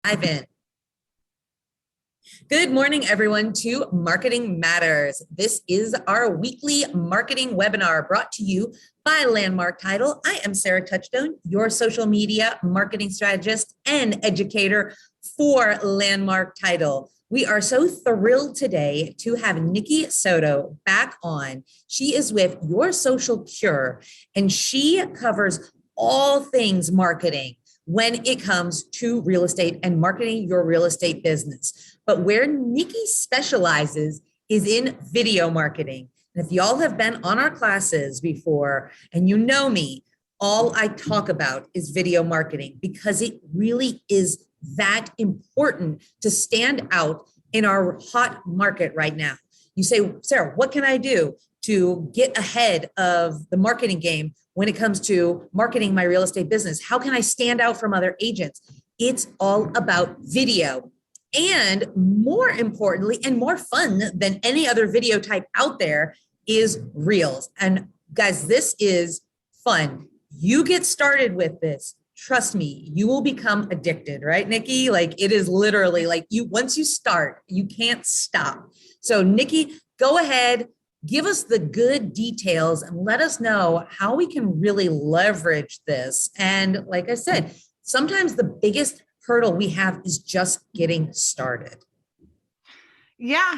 Dive in. Good morning, everyone, to Marketing Matters. This is our weekly marketing webinar brought to you by Landmark Title. I am Sarah Touchstone, your social media marketing strategist and educator for Landmark Title. We are so thrilled today to have Nikki Soto back on. She is with Your Social Cure, and she covers all things marketing when it comes to real estate and marketing your real estate business. But where Nikki specializes is in video marketing. And if y'all have been on our classes before and you know me, all I talk about is video marketing because it really is that important to stand out in our hot market right now. You say, Sarah, what can I do to get ahead of the marketing game when it comes to marketing my real estate business? How can I stand out from other agents? It's all about video. And more importantly, and more fun than any other video type out there is Reels. And guys, this is fun. You get started with this. Trust me, you will become addicted, right, Nikki? Like it is literally like once you start, you can't stop. So Nikki, go ahead, give us the good details and let us know how we can really leverage this. And like I said, sometimes the biggest hurdle we have is just getting started. Yeah.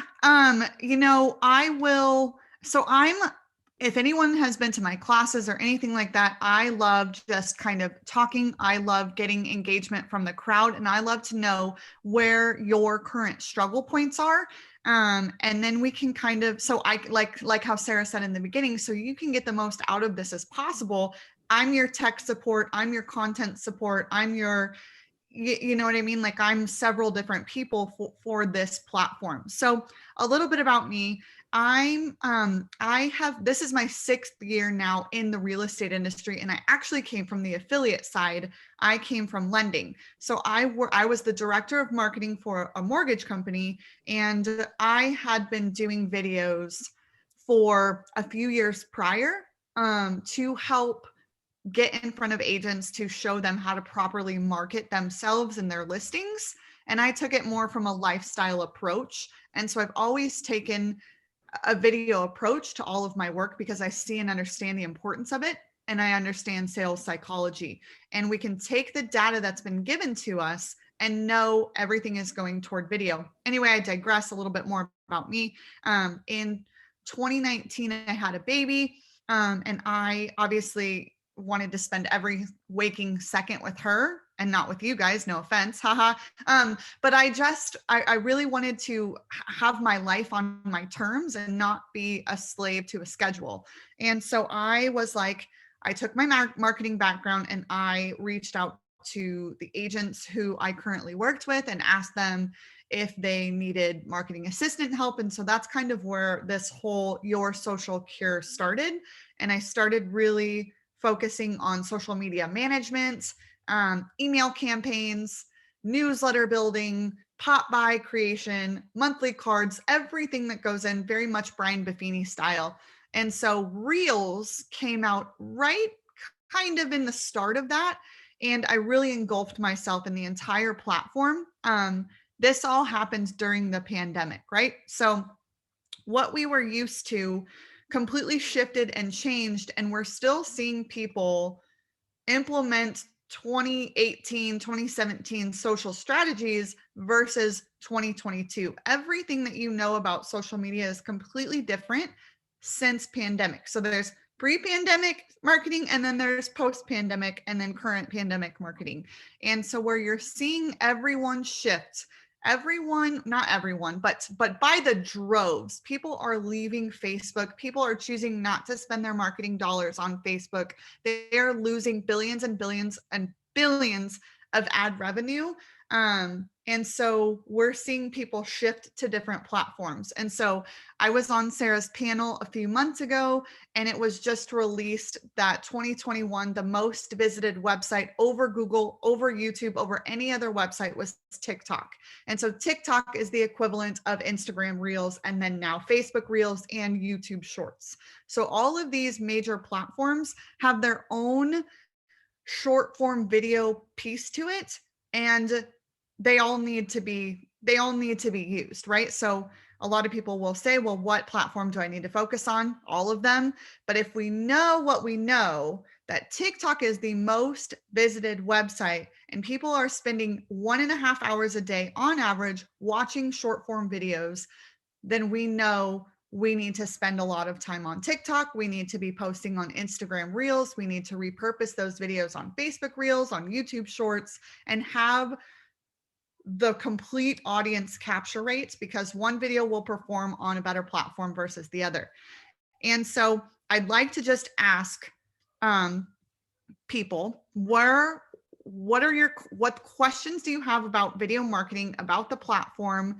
If anyone has been to my classes or anything like that, I love just kind of talking. I love getting engagement from the crowd, and I love to know where your current struggle points are. And then we can kind of, so I like how Sarah said in the beginning, so you can get the most out of this as possible. I'm your tech support. I'm your content support. I'm your, you know what I mean? Like I'm several different people for this platform. So a little bit about me. This is my 6th year now in the real estate industry, and I actually came from the affiliate side. I came from lending. So I was the director of marketing for a mortgage company, and I had been doing videos for a few years prior to help get in front of agents to show them how to properly market themselves and their listings. And I took it more from a lifestyle approach. And so I've always taken a video approach to all of my work because I see and understand the importance of it. And I understand sales psychology. And we can take the data that's been given to us and know everything is going toward video. Anyway, I digress a little bit more about me. In 2019, I had a baby, and I obviously wanted to spend every waking second with her and not with you guys, no offense, haha. But I really wanted to have my life on my terms and not be a slave to a schedule. And so I was like, I took my marketing background and I reached out to the agents who I currently worked with and asked them if they needed marketing assistant help. And so that's kind of where this whole Your Social Cure started. And I started really focusing on social media management, email campaigns, newsletter building, pop buy creation, monthly cards, everything that goes in, very much Brian Buffini style. And so Reels came out right kind of in the start of that. And I really engulfed myself in the entire platform. This all happened during the pandemic, right? So what we were used to completely shifted and changed, and we're still seeing people implement 2018, 2017 social strategies versus 2022. Everything that you know about social media is completely different since pandemic. So there's pre-pandemic marketing, and then there's post-pandemic, and then current pandemic marketing. And so where you're seeing everyone shift, not everyone, but by the droves, people are leaving Facebook. People are choosing not to spend their marketing dollars on Facebook. They're losing billions and billions and billions of ad revenue. And so we're seeing people shift to different platforms. And so I was on Sarah's panel a few months ago, and it was just released that 2021, the most visited website over Google, over YouTube, over any other website was TikTok. And so TikTok is the equivalent of Instagram Reels, and then now Facebook Reels and YouTube Shorts. So all of these major platforms have their own short form video piece to it. And they all need to be used, right? So a lot of people will say, well, what platform do I need to focus on? All of them. But if we know what we know, that TikTok is the most visited website and people are spending 1.5 hours a day on average watching short form videos, then we know we need to spend a lot of time on TikTok. We need to be posting on Instagram Reels. We need to repurpose those videos on Facebook Reels, on YouTube Shorts, and have the complete audience capture rates, because one video will perform on a better platform versus the other. And so I'd like to just ask people, what questions do you have about video marketing, about the platform?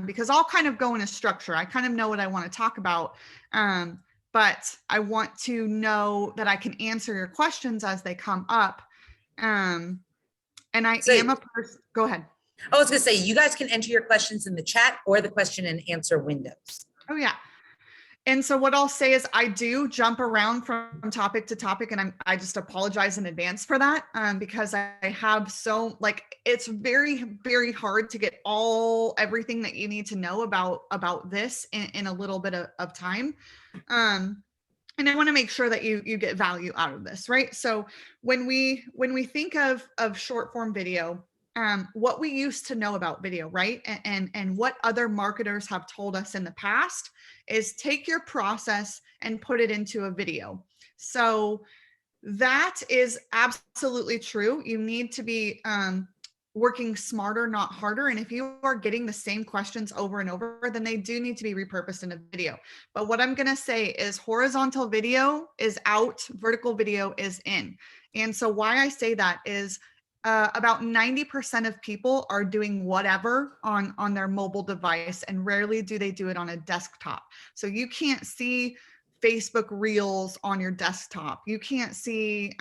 Because I'll kind of go in a structure. I kind of know what I want to talk about, but I want to know that I can answer your questions as they come up. And I am a person. Go ahead. I was going to say, you guys can enter your questions in the chat or the question and answer windows. Oh, yeah. And so what I'll say is I do jump around from topic to topic, and I just apologize in advance for that, because I have it's very, very hard to get everything that you need to know about this in a little bit of time. And I want to make sure that you get value out of this, right? So when we think of short form video, what we used to know about video, right? And what other marketers have told us in the past is take your process and put it into a video. So that is absolutely true. You need to be working smarter, not harder. And if you are getting the same questions over and over, then they do need to be repurposed in a video. But what I'm going to say is horizontal video is out, vertical video is in. And so why I say that is about 90% of people are doing whatever on their mobile device, and rarely do they do it on a desktop. So you can't see Facebook Reels on your desktop. You can't see,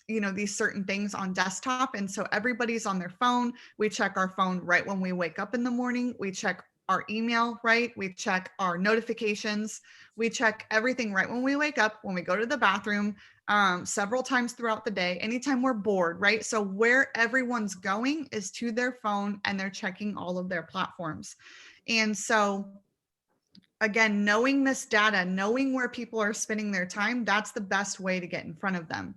these certain things on desktop. And so everybody's on their phone. We check our phone right when we wake up in the morning. We check our email, right? We check our notifications. We check everything right when we wake up, when we go to the bathroom, several times throughout the day, anytime we're bored, right? So where everyone's going is to their phone, and they're checking all of their platforms. And so again, knowing this data, knowing where people are spending their time, that's the best way to get in front of them.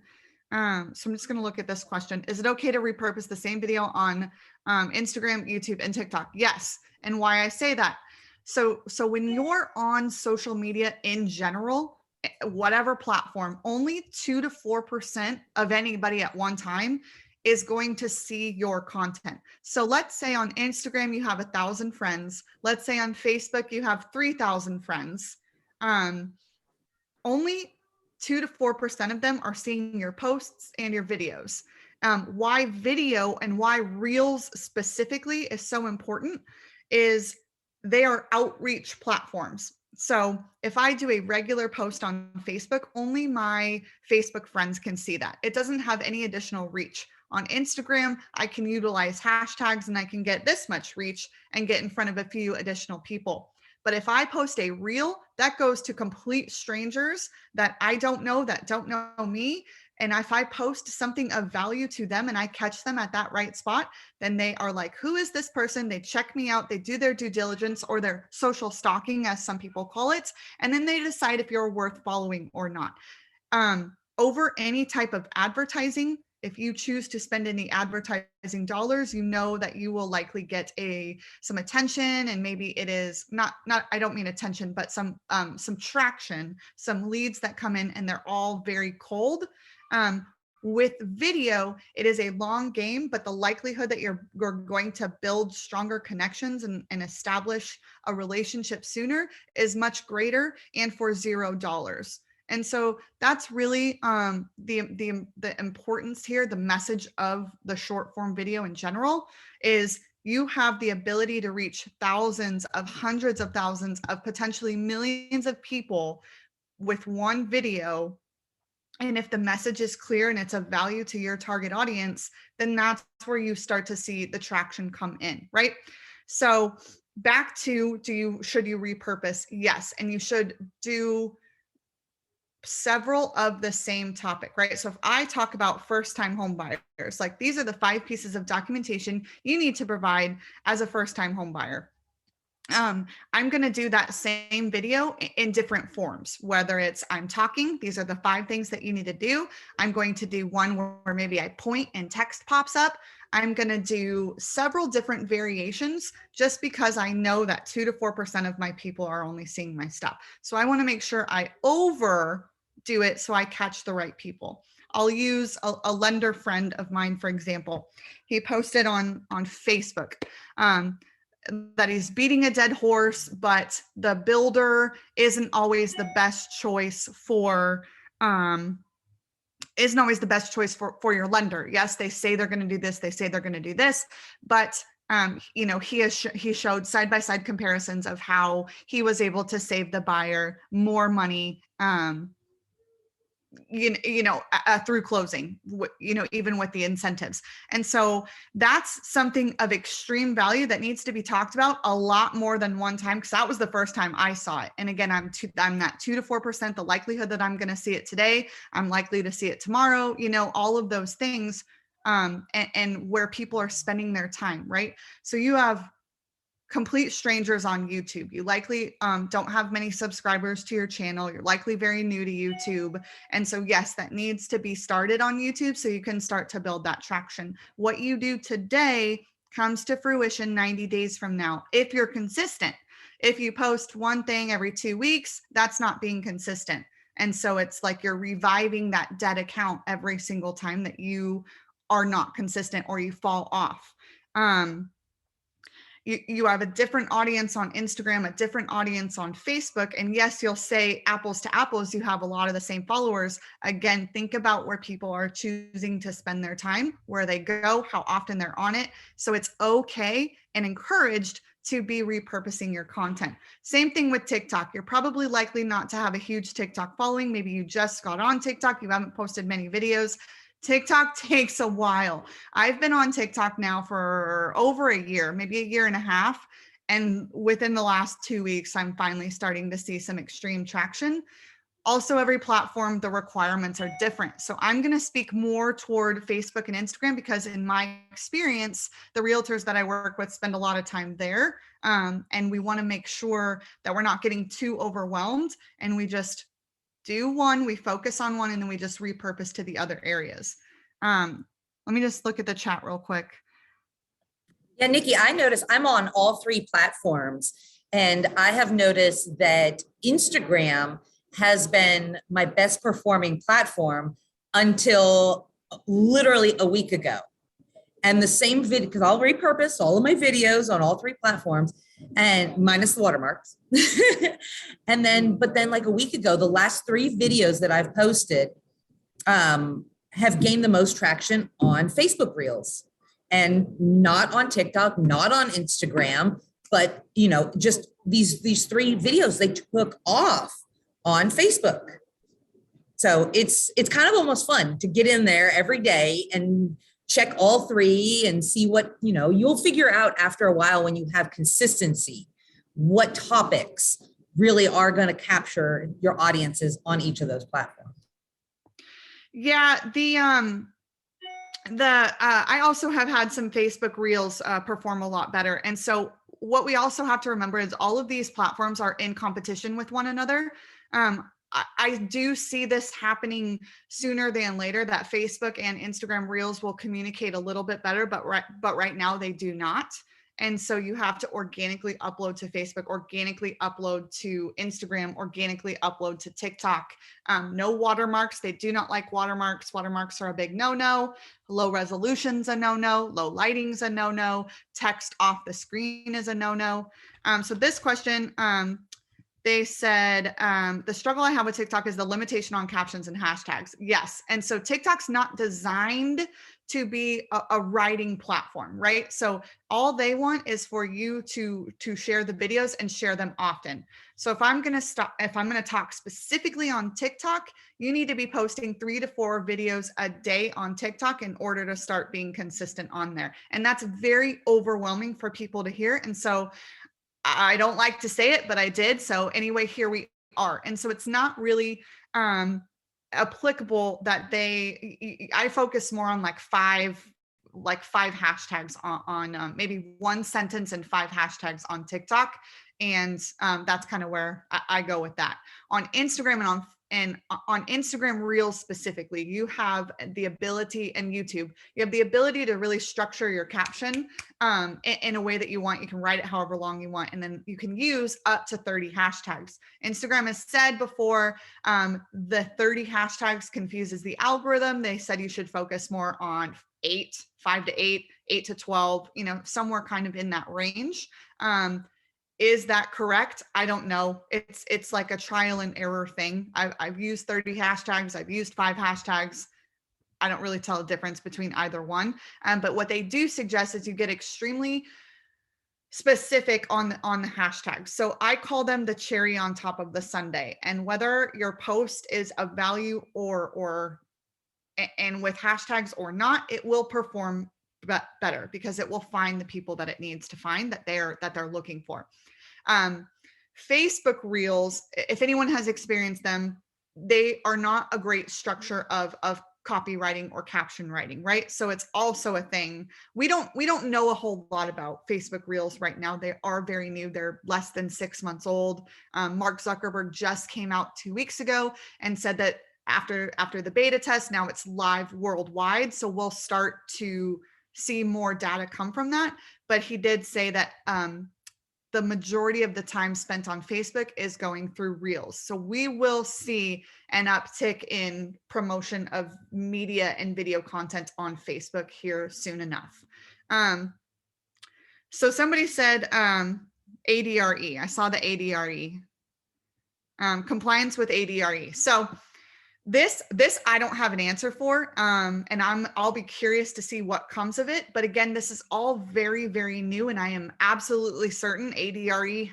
So I'm just going to look at this question. Is it okay to repurpose the same video on Instagram, YouTube, and TikTok? Yes. And why I say that. So when you're on social media in general, whatever platform, only 2 to 4% of anybody at one time is going to see your content. So let's say on Instagram, you have 1,000 friends. Let's say on Facebook, you have 3,000 friends. Only 2 to 4% of them are seeing your posts and your videos. Why video and why Reels specifically is so important is they are outreach platforms. So if I do a regular post on Facebook, only my Facebook friends can see that. It doesn't have any additional reach. On Instagram, I can utilize hashtags and I can get this much reach and get in front of a few additional people. But if I post a reel, that goes to complete strangers that I don't know, that don't know me. And if I post something of value to them and I catch them at that right spot, then they are like, who is this person? They check me out. They do their due diligence, or their social stalking, as some people call it. And then they decide if you're worth following or not. Over any type of advertising, if you choose to spend any advertising dollars, you know that you will likely get some attention, and maybe it is not, I don't mean attention, but some traction, some leads that come in, and they're all very cold. With video, it is a long game, but the likelihood that you're going to build stronger connections and establish a relationship sooner is much greater, and for $0. And so that's really the importance here. The message of the short form video in general is you have the ability to reach thousands of hundreds of thousands of potentially millions of people with one video. And if the message is clear and it's of value to your target audience, then that's where you start to see the traction come in, right? So back to, should you repurpose? Yes. And you should do several of the same topic, right? So if I talk about first-time home buyers, like these are the 5 pieces of documentation you need to provide as a first-time home buyer. I'm going to do that same video in different forms, whether it's I'm talking, these are the 5 things that you need to do. I'm going to do one where maybe I point and text pops up. I'm going to do several different variations just because I know that 2 to 4% of my people are only seeing my stuff. So I want to make sure I overdo it so I catch the right people. I'll use a lender friend of mine, for example. He posted on Facebook. That he's beating a dead horse, but the builder isn't always the best choice for for your lender. Yes, they say they're going to do this, they say they're going to do this, but he showed side-by-side comparisons of how he was able to save the buyer more money through closing, even with the incentives. And so that's something of extreme value that needs to be talked about a lot more than one time, because that was the first time I saw it. And again, I'm that 2 to 4%, the likelihood that I'm going to see it today, I'm likely to see it tomorrow, all of those things, and where people are spending their time, right? So you have complete strangers on YouTube. You likely don't have many subscribers to your channel. You're likely very new to YouTube. And so yes, that needs to be started on YouTube so you can start to build that traction. What you do today comes to fruition 90 days from now, if you're consistent. If you post one thing every 2 weeks, that's not being consistent. And so it's like you're reviving that dead account every single time that you are not consistent or you fall off. You have a different audience on Instagram, a different audience on Facebook. And yes, you'll say apples to apples, you have a lot of the same followers. Again, think about where people are choosing to spend their time, where they go, how often they're on it. So it's okay and encouraged to be repurposing your content. Same thing with TikTok. You're probably likely not to have a huge TikTok following. Maybe you just got on TikTok, you haven't posted many videos. TikTok takes a while. I've been on TikTok now for over a year, maybe a year and a half. And within the last 2 weeks, I'm finally starting to see some extreme traction. Also, every platform, the requirements are different. So I'm going to speak more toward Facebook and Instagram because in my experience, the realtors that I work with spend a lot of time there. And we want to make sure that we're not getting too overwhelmed and we just do one, we focus on one, and then we just repurpose to the other areas. Let me just look at the chat real quick. Yeah, Nikki, I noticed I'm on all 3 platforms, and I have noticed that Instagram has been my best performing platform until literally a week ago. And the same video, because I'll repurpose all of my videos on all 3 platforms and minus the watermarks. But then like a week ago, the last 3 videos that I've posted have gained the most traction on Facebook Reels and not on TikTok, not on Instagram, but just these 3 videos, they took off on Facebook. So it's kind of almost fun to get in there every day and check all 3 and see what, you'll figure out after a while when you have consistency, what topics really are going to capture your audiences on each of those platforms. Yeah, I also have had some Facebook Reels perform a lot better. And so what we also have to remember is all of these platforms are in competition with one another. I do see this happening sooner than later, that Facebook and Instagram Reels will communicate a little bit better, but right now they do not. And so you have to organically upload to Facebook, organically upload to Instagram, organically upload to TikTok. No watermarks. They do not like watermarks. Watermarks are a big no-no. Low resolution's a no-no. Low lighting's a no-no. Text off the screen is a no-no. So this question, they said, the struggle I have with TikTok is the limitation on captions and hashtags. Yes. And so TikTok's not designed to be a writing platform, right? So all they want is for you to share the videos and share them often. So if I'm going to talk specifically on TikTok, you need to be posting 3 to 4 videos a day on TikTok in order to start being consistent on there. And that's very overwhelming for people to hear. And so I don't like to say it, but I did. So anyway, here we are. And so it's not really applicable that I focus more on like five hashtags on maybe one sentence and five hashtags on TikTok. And that's kind of where I go with that. On Instagram and on Instagram Reels specifically, you have the ability, and YouTube, you have the ability to really structure your caption in a way that you want. You can write it however long you want, and then you can use up to 30 hashtags. Instagram has said before, the 30 hashtags confuses the algorithm. They said you should focus more on 5 to 8, 8 to 12, somewhere kind of in that range. Is that correct? I don't know. It's like a trial and error thing. I've used 30 hashtags. I've used 5 hashtags. I don't really tell a difference between either one. But what they do suggest is you get extremely specific on the hashtags. So I call them the cherry on top of the sundae. And whether your post is of value and with hashtags or not, it will perform better because it will find the people that it needs to find that they're looking for. Facebook Reels, if anyone has experienced them, they are not a great structure of copywriting or caption writing, right? So it's also a thing. We don't know a whole lot about Facebook Reels right now. They are very new. They're less than 6 months old. Mark Zuckerberg just came out 2 weeks ago and said that after the beta test, now it's live worldwide. So we'll start to see more data come from that. But he did say that the majority of the time spent on Facebook is going through Reels. So we will see an uptick in promotion of media and video content on Facebook here soon enough. So somebody said ADRE. I saw the ADRE. Compliance with ADRE. So this I don't have an answer for, and I'll be curious to see what comes of it. But again, this is all very, very new, and I am absolutely certain ADRE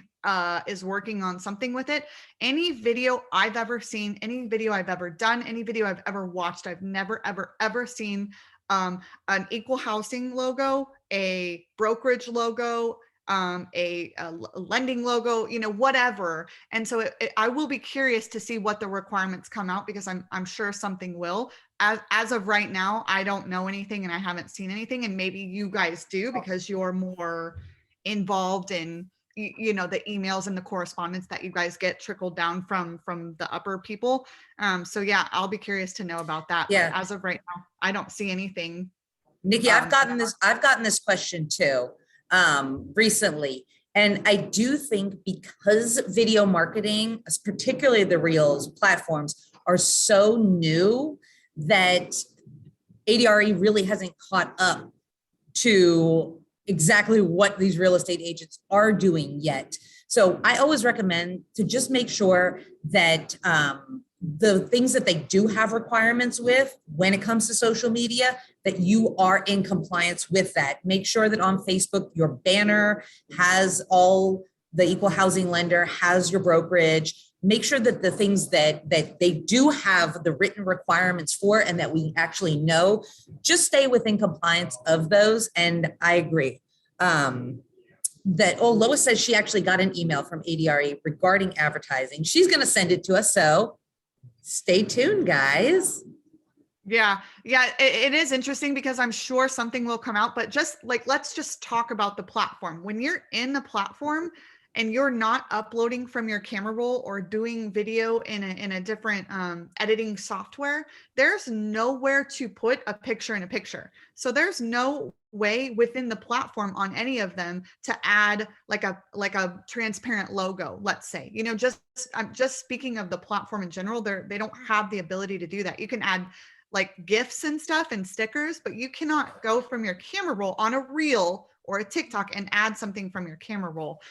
is working on something with it. Any video I've ever seen, any video I've ever done, any video I've ever watched, I've never, ever seen an equal housing logo, a brokerage logo, a lending logo, whatever. And so I will be curious to see what the requirements come out, because I'm sure something will. As of right now, I don't know anything and I haven't seen anything. And maybe you guys do because you're more involved in, the emails and the correspondence that you guys get trickled down from the upper people. So yeah, I'll be curious to know about that. Yeah. But as of right now, I don't see anything. Nikki, I've gotten this question too. Recently. And I do think because video marketing, particularly the Reels platforms, are so new that ADRE really hasn't caught up to exactly what these real estate agents are doing yet. So I always recommend to just make sure that the things that they do have requirements with when it comes to social media, that you are in compliance with that. Make sure that on Facebook, your banner has all the equal housing lender, has your brokerage. Make sure that the things that they do have the written requirements for and that we actually know, just stay within compliance of those. And I agree. Lois says she actually got an email from ADRE regarding advertising. She's going to send it to us. So stay tuned, guys. Yeah, it is interesting because I'm sure something will come out, but let's just talk about the platform. When you're in the platform and you're not uploading from your camera roll or doing video in a different editing software, there's nowhere to put a picture in a picture. So there's no way within the platform on any of them to add like a transparent logo, let's say. I'm just speaking of the platform in general. They don't have the ability to do that. You can add like GIFs and stuff and stickers, but you cannot go from your camera roll on a reel or a TikTok and add something from your camera roll.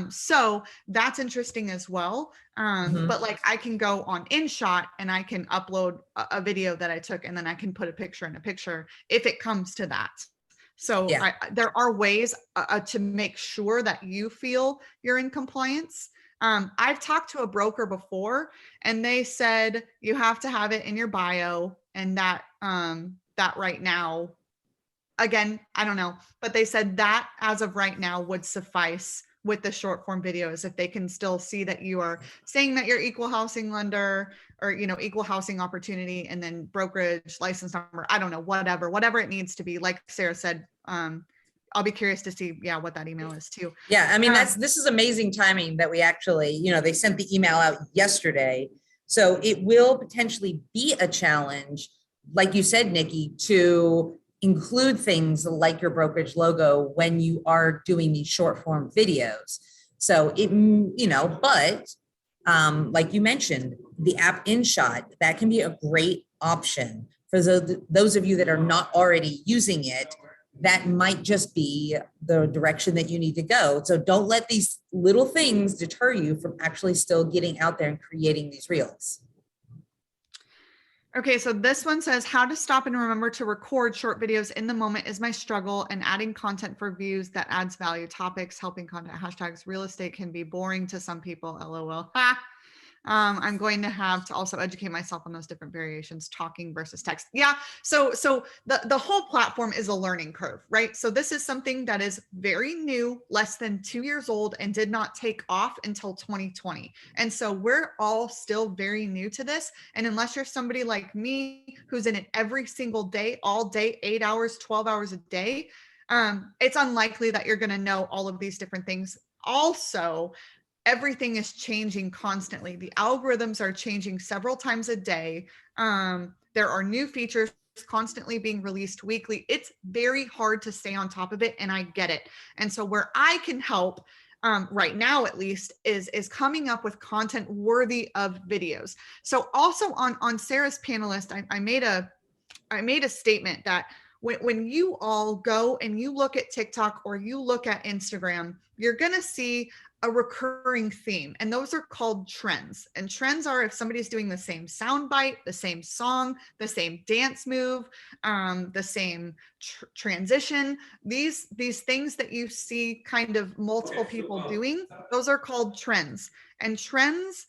So that's interesting as well. But like I can go on InShot and I can upload a video that I took, and then I can put a picture in a picture if it comes to that. So yeah. There are ways to make sure that you feel you're in compliance. I've talked to a broker before and they said you have to have it in your bio, and that right now, again, I don't know, but they said that as of right now would suffice with the short form videos, if they can still see that you are saying that you're equal housing lender or, equal housing opportunity, and then brokerage, license number, I don't know, whatever it needs to be. Like Sarah said, I'll be curious to see, what that email is too. Yeah, I mean, this is amazing timing that we actually, they sent the email out yesterday. So it will potentially be a challenge, like you said, Nikki, to include things like your brokerage logo when you are doing these short form videos. So it, but like you mentioned, the app InShot, that can be a great option for those of you that are not already using it. That might just be the direction that you need to go. So don't let these little things deter you from actually still getting out there and creating these reels. Okay, so this one says, how to stop and remember to record short videos in the moment is my struggle, and adding content for views that adds value. Topics, helping content, hashtags, real estate can be boring to some people, LOL. Ha! I'm going to have to also educate myself on those different variations, talking versus text. Yeah. So the whole platform is a learning curve, right? So this is something that is very new, less than 2 years old, and did not take off until 2020. And so we're all still very new to this. And unless you're somebody like me, who's in it every single day, all day, 8 hours, 12 hours a day, it's unlikely that you're going to know all of these different things. Also, everything is changing constantly. The algorithms are changing several times a day. There are new features constantly being released weekly. It's very hard to stay on top of it, and I get it. And so where I can help right now, at least, is coming up with content worthy of videos. So also on Sarah's panelist, I made a statement that when you all go and you look at TikTok or you look at Instagram, you're going to see a recurring theme, and those are called trends. And trends are if somebody's doing the same sound bite, the same song, the same dance move, the same transition, these things that you see kind of multiple people doing, those are called trends. And trends,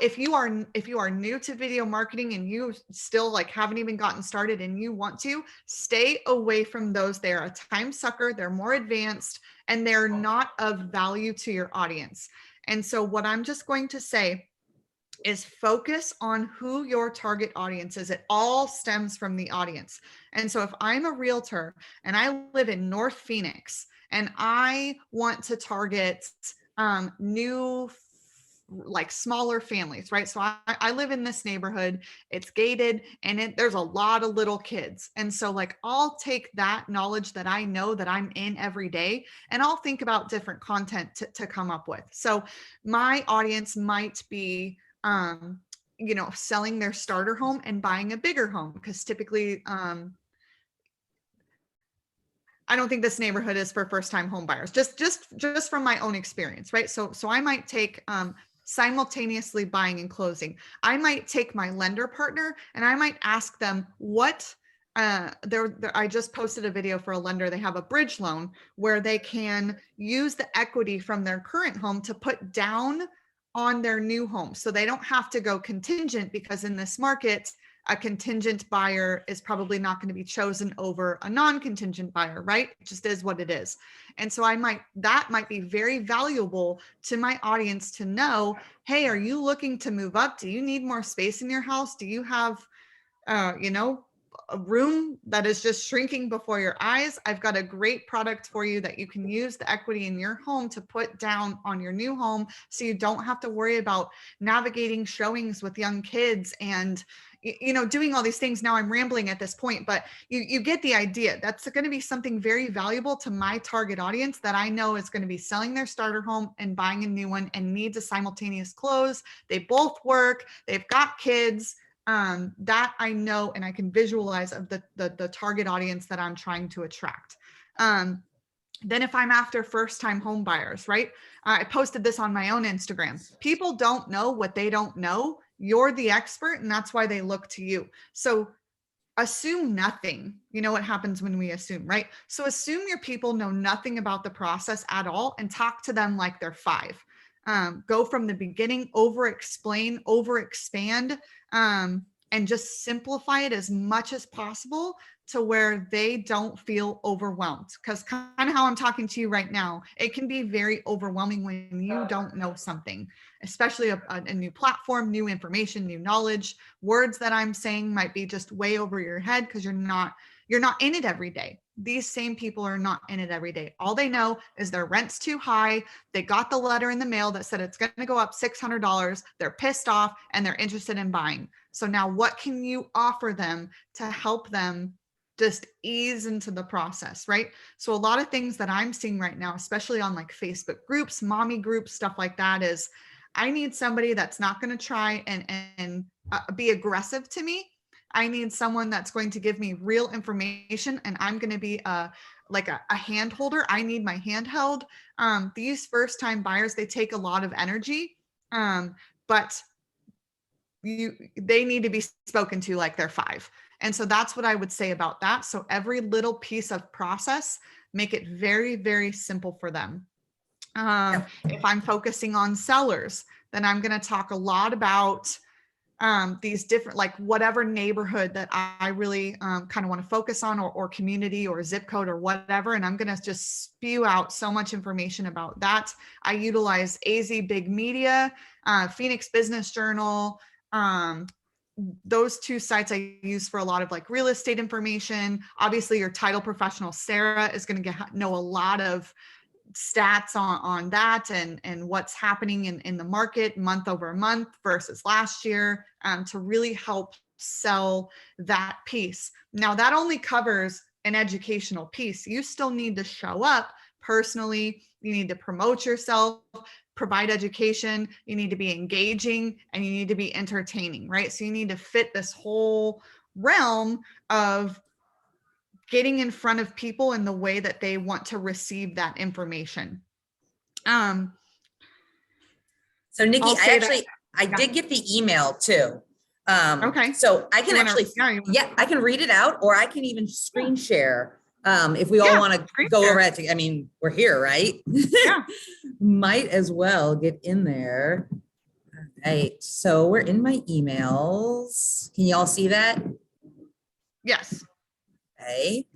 if you are new to video marketing and you still haven't even gotten started and you want to, stay away from those. They're a time sucker, they're more advanced, and they're not of value to your audience. And so what I'm just going to say is focus on who your target audience is. It all stems from the audience. And so if I'm a realtor and I live in North Phoenix and I want to target new smaller families, right? So I live in this neighborhood, it's gated, and there's a lot of little kids. And so I'll take that knowledge that I know that I'm in every day, and I'll think about different content to come up with. So my audience might be, selling their starter home and buying a bigger home, because typically, I don't think this neighborhood is for first-time home buyers, just from my own experience, right? So I might take simultaneously buying and closing. I might take my lender partner and I might ask them what I just posted a video for a lender. They have a bridge loan where they can use the equity from their current home to put down on their new home. So they don't have to go contingent, because in this market, a contingent buyer is probably not going to be chosen over a non-contingent buyer, right? It just is what it is. And so that might be very valuable to my audience to know, hey, are you looking to move up? Do you need more space in your house? Do you have, a room that is just shrinking before your eyes? I've got a great product for you that you can use the equity in your home to put down on your new home, so you don't have to worry about navigating showings with young kids and doing all these things. Now I'm rambling at this point, but you get the idea. That's going to be something very valuable to my target audience that I know is going to be selling their starter home and buying a new one and needs a simultaneous close. They both work, they've got kids. That I know, and I can visualize of the target audience that I'm trying to attract. Then if I'm after first-time home buyers, right? I posted this on my own Instagram. People don't know what they don't know. You're the expert, and that's why they look to you. So assume nothing. You know what happens when we assume, right? So assume your people know nothing about the process at all and talk to them like they're 5. Go from the beginning, over-explain, over-expand, and just simplify it as much as possible to where they don't feel overwhelmed. Because kind of how I'm talking to you right now, it can be very overwhelming when you don't know something, especially a new platform, new information, new knowledge. Words that I'm saying might be just way over your head because you're not in it every day. These same people are not in it every day. All they know is their rent's too high. They got the letter in the mail that said it's going to go up $600. They're pissed off and they're interested in buying. So now what can you offer them to help them just ease into the process, right? So a lot of things that I'm seeing right now, especially on like Facebook groups, mommy groups, stuff like that, is I need somebody that's not going to try and be aggressive to me. I need someone that's going to give me real information, and I'm going to be like a hand holder. I need my hand held. These first time buyers, they take a lot of energy, but they need to be spoken to like they're 5. And so that's what I would say about that. So every little piece of process, make it very, very simple for them. If I'm focusing on sellers, then I'm going to talk a lot about these different, like whatever neighborhood that I really kind of want to focus on, or community or zip code or whatever. And I'm going to just spew out so much information about that. I utilize AZ Big Media, Phoenix Business Journal. Those 2 sites I use for a lot of like real estate information. Obviously your title professional, Sarah, is going to know a lot of stats on that and what's happening in the market month over month versus last year, to really help sell that piece. Now that only covers an educational piece. You still need to show up personally. You need to promote yourself, provide education. You need to be engaging, and you need to be entertaining, right? So you need to fit this whole realm of getting in front of people in the way that they want to receive that information. So Nikki, I did get the email too. Okay. So I can I can read it out, or I can even screen share. If we all want to go over it. I mean, we're here, right? Yeah. Might as well get in there. All right. So we're in my emails. Can you all see that? Yes. Okay.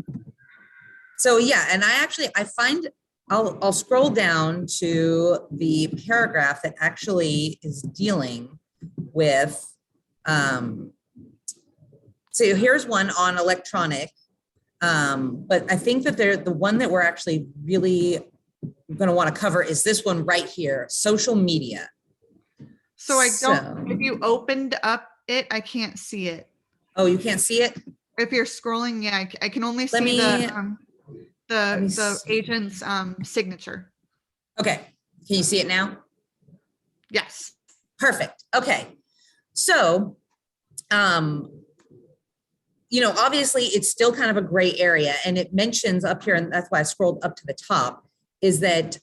So yeah, and I find I'll scroll down to the paragraph that actually is dealing with so here's one on electronic, but I think that the one that we're actually really going to want to cover is this one right here, social media. So if you opened up it, I can't see it. Oh, you can't see it? If you're scrolling, yeah, I can only see the agent's signature. Okay. Can you see it now? Yes. Perfect. Okay. So, obviously it's still kind of a gray area, and it mentions up here, and that's why I scrolled up to the top, is that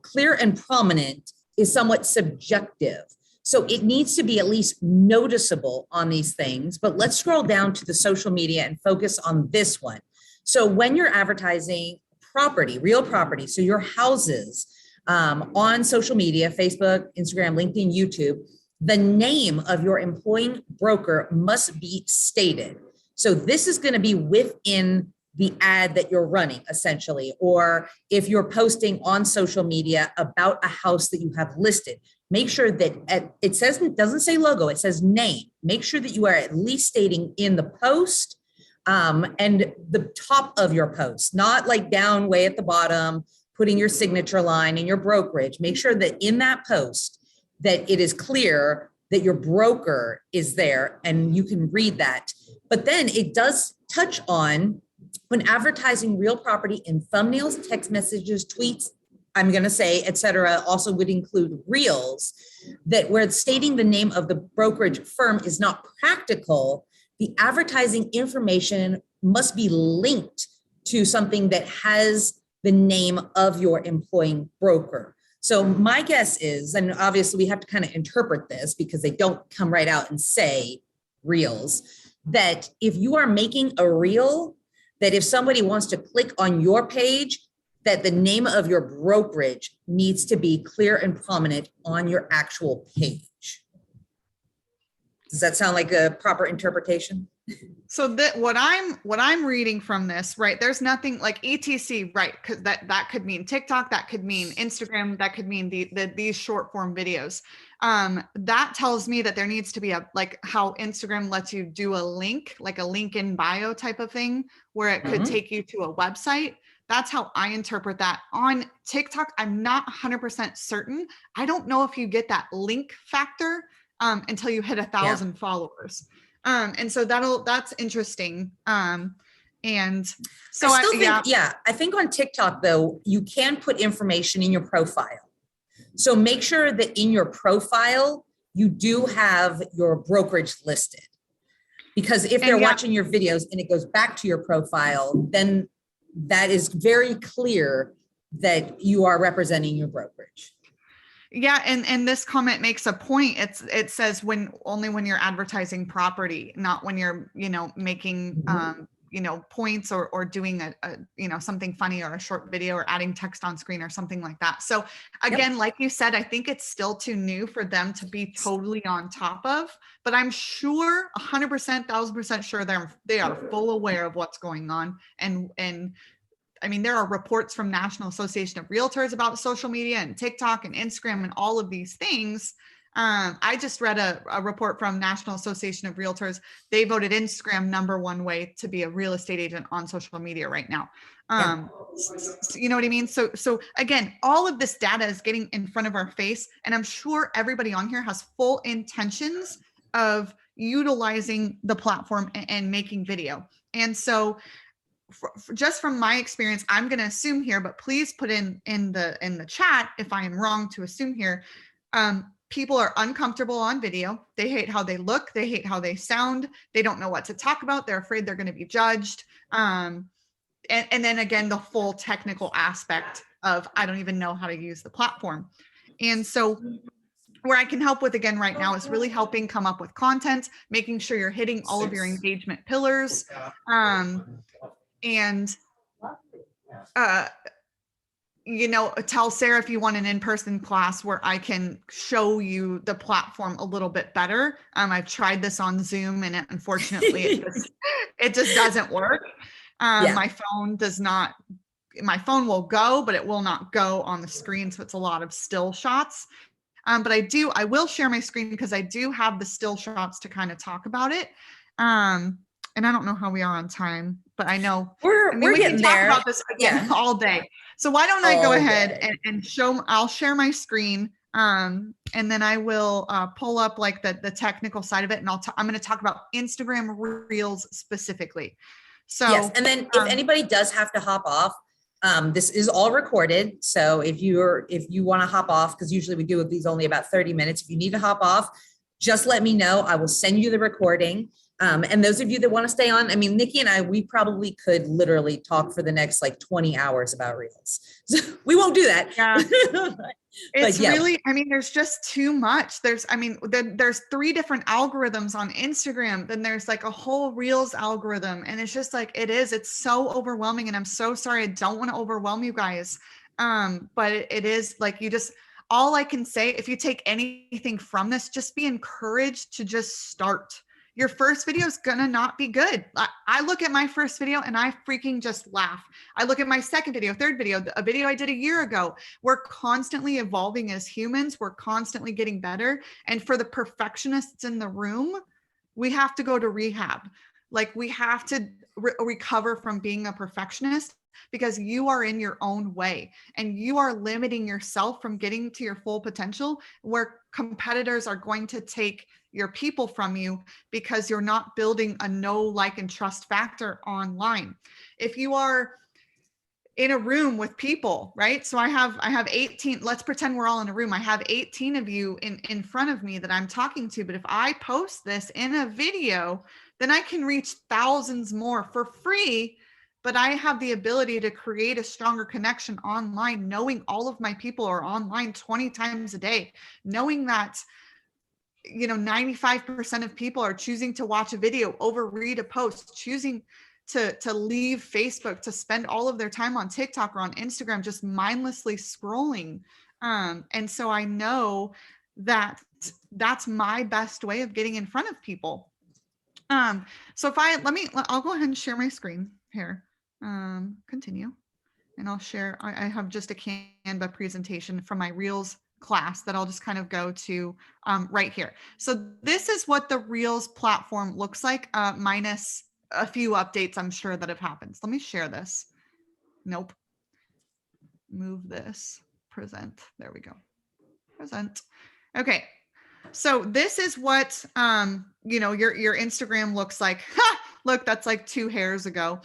clear and prominent is somewhat subjective. So it needs to be at least noticeable on these things, but let's scroll down to the social media and focus on this one. So when you're advertising property, real property, so your houses on social media, Facebook, Instagram, LinkedIn, YouTube, the name of your employing broker must be stated. So this is going to be within the ad that you're running, essentially, or if you're posting on social media about a house that you have listed, make sure that it doesn't say logo, it says name. Make sure that you are at least stating in the post and the top of your post, not like down way at the bottom, putting your signature line and your brokerage. Make sure that in that post that it is clear that your broker is there and you can read that. But then it does touch on when advertising real property in thumbnails, text messages, tweets, I'm going to say, et cetera, also would include reels, that where stating the name of the brokerage firm is not practical, the advertising information must be linked to something that has the name of your employing broker. So my guess is, and obviously we have to kind of interpret this because they don't come right out and say reels, that if you are making a reel, that if somebody wants to click on your page, that the name of your brokerage needs to be clear and prominent on your actual page. Does that sound like a proper interpretation? So that what I'm reading from this, right? There's nothing like ETC, right? Because that could mean TikTok, that could mean Instagram, that could mean these short form videos. That tells me that there needs to be a, like how Instagram lets you do a link, like a link in bio type of thing, where it could take you to a website. That's how I interpret that. On TikTok, I'm not 100% certain. I don't know if you get that link factor until you hit 1,000 followers. And so that's interesting. And so I still think, I think on TikTok though, you can put information in your profile. So make sure that in your profile, you do have your brokerage listed. Because if they're watching your videos and it goes back to your profile, then that is very clear that you are representing your brokerage. Yeah, and this comment makes a point. It says only when you're advertising property, not when you're, making points or doing a something funny or a short video or adding text on screen or something like that. So again, like you said, I think it's still too new for them to be totally on top of, but I'm sure 100%, 1,000% sure they are full aware of what's going on. And I mean, there are reports from National Association of Realtors about social media and TikTok and Instagram and all of these things. I just read a report from National Association of Realtors. They voted Instagram #1 way to be a real estate agent on social media right now. You know what I mean? So again, all of this data is getting in front of our face, and I'm sure everybody on here has full intentions of utilizing the platform and making video. And so just from my experience, I'm going to assume here, but please put in the chat if I am wrong to assume here. People are uncomfortable on video. They hate how they look. They hate how they sound. They don't know what to talk about. They're afraid they're going to be judged. And then again, the full technical aspect of, I don't even know how to use the platform. And so where I can help with again right now is really helping come up with content, making sure you're hitting all of your engagement pillars. And tell Sarah if you want an in-person class where I can show you the platform a little bit better. I've tried this on Zoom and unfortunately it just doesn't work. My phone will go, but it will not go on the screen. So it's a lot of still shots. But I will share my screen because I do have the still shots to kind of talk about it. And I don't know how we are on time, but I know we can talk about this again all day. So why don't I go ahead and I'll share my screen. And then I will pull up like the technical side of it. And I'm going to talk about Instagram Reels specifically. So yes, and then if anybody does have to hop off, this is all recorded. So if you want to hop off, because usually we do these only about 30 minutes. If you need to hop off, just let me know. I will send you the recording. And those of you that want to stay on, I mean, Nikki and I, we probably could literally talk for the next like 20 hours about Reels. So we won't do that. Yeah. It's really, I mean, there's just too much. There's 3 different algorithms on Instagram. Then there's like a whole Reels algorithm. And it's just like, it's so overwhelming. And I'm so sorry. I don't want to overwhelm you guys. But it is like, all I can say, if you take anything from this, just be encouraged to just start. Your first video is gonna not be good. I look at my first video and I freaking just laugh. I look at my second video, third video, a video I did a year ago. We're constantly evolving as humans. We're constantly getting better. And for the perfectionists in the room, we have to go to rehab. Like we have to recover from being a perfectionist, because you are in your own way and you are limiting yourself from getting to your full potential, where competitors are going to take your people from you because you're not building a know, like, and trust factor online. If you are in a room with people, right? So I have 18, let's pretend we're all in a room. I have 18 of you in front of me that I'm talking to, but if I post this in a video, then I can reach thousands more for free. But I have the ability to create a stronger connection online, knowing all of my people are online 20 times a day, knowing that 95% of people are choosing to watch a video over read a post, choosing to leave Facebook to spend all of their time on TikTok or on Instagram, just mindlessly scrolling. And so I know that that's my best way of getting in front of people. So I'll go ahead and share my screen here. Continue. And I'll share, I have just a Canva presentation from my Reels class that I'll just kind of go to right here. So this is what the Reels platform looks like, minus a few updates I'm sure that have happened. So let me share this. Nope. Move this. Present. There we go. Present. Okay. So this is what your Instagram looks like. Ha! Look, that's like 2 hairs ago.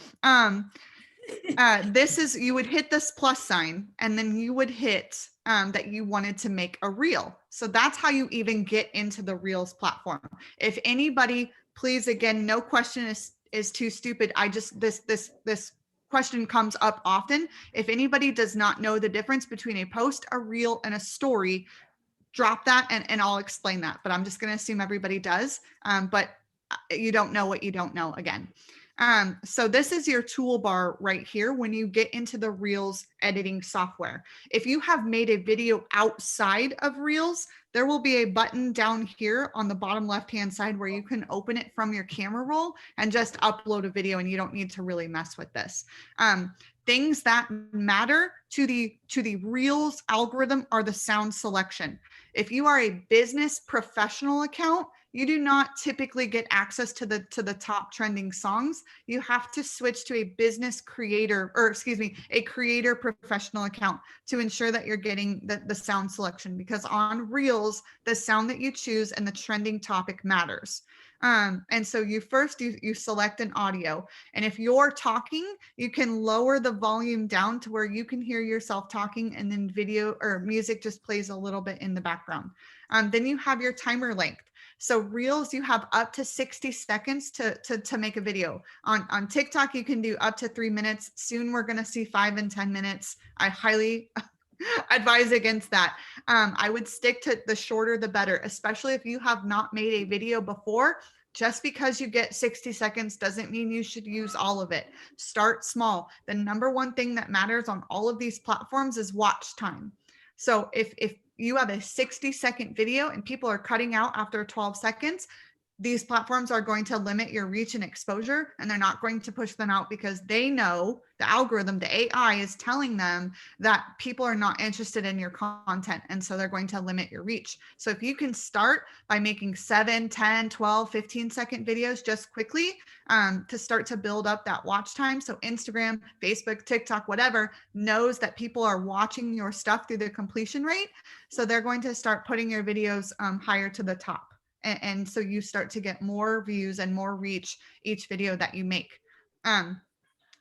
This is, you would hit this plus sign and then you would hit that you wanted to make a reel. So that's how you even get into the Reels platform. If anybody, please, again, no question is too stupid. I just, this question comes up often. If anybody does not know the difference between a post, a reel, and a story, drop that and I'll explain that. But I'm just going to assume everybody does. But you don't know what you don't know again. So this is your toolbar right here when you get into the Reels editing software. If you have made a video outside of Reels, there will be a button down here on the bottom left-hand side where you can open it from your camera roll and just upload a video, and you don't need to really mess with this. Things that matter to the Reels algorithm are the sound selection. If you are a business professional account, you do not typically get access to the top trending songs. You have to switch to a business creator, or excuse me, a creator professional account to ensure that you're getting the sound selection, because on Reels, the sound that you choose and the trending topic matters. And so you select an audio, and if you're talking, you can lower the volume down to where you can hear yourself talking, and then video or music just plays a little bit in the background. Then you have your timer length. So Reels, you have up to 60 seconds to make a video. On TikTok, you can do up to 3 minutes. Soon we're going to see 5 and 10 minutes. I highly advise against that. I would stick to the shorter, the better, especially if you have not made a video before. Just because you get 60 seconds doesn't mean you should use all of it. Start small. The number one thing that matters on all of these platforms is watch time. So if you have a 60-second video and people are cutting out after 12 seconds, these platforms are going to limit your reach and exposure, and they're not going to push them out because they know the algorithm, the AI is telling them that people are not interested in your content. And so they're going to limit your reach. So if you can start by making 7, 10, 12, 15-second videos just quickly to start to build up that watch time. So Instagram, Facebook, TikTok, whatever, knows that people are watching your stuff through the completion rate. So they're going to start putting your videos higher to the top. And so you start to get more views and more reach each video that you make.